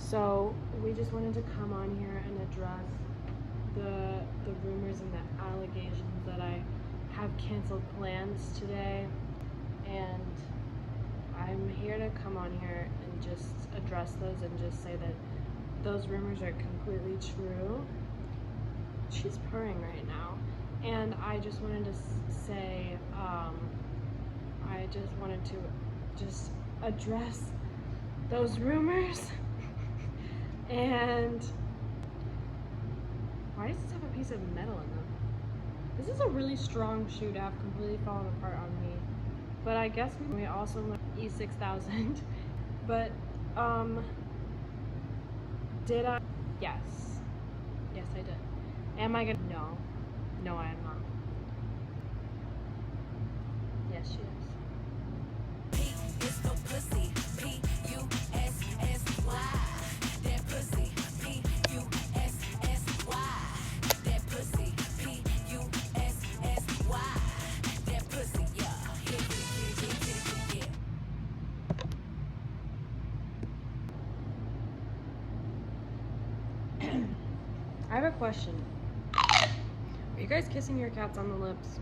So we just wanted to come on here and address the rumors and the allegations that I have canceled plans today, and I'm here to come on here and just address those and just say that those rumors are completely true. She's purring right now, and I just wanted to say I just wanted to just address those rumors. And why does this have a piece of metal in them? This is a really strong shoe to have completely fallen apart on me. But I guess we also learned E6000. But did I? Yes. Yes, I did. Am I gonna? No. No, I am not. Yes, she is. It's no pussy. P-U-S-S-Y. That pussy. P-U-S-S-Y. That pussy. P-U-S-S-Y. That pussy. Yeah. Yeah. I have a question. Are you guys kissing your cats on the lips?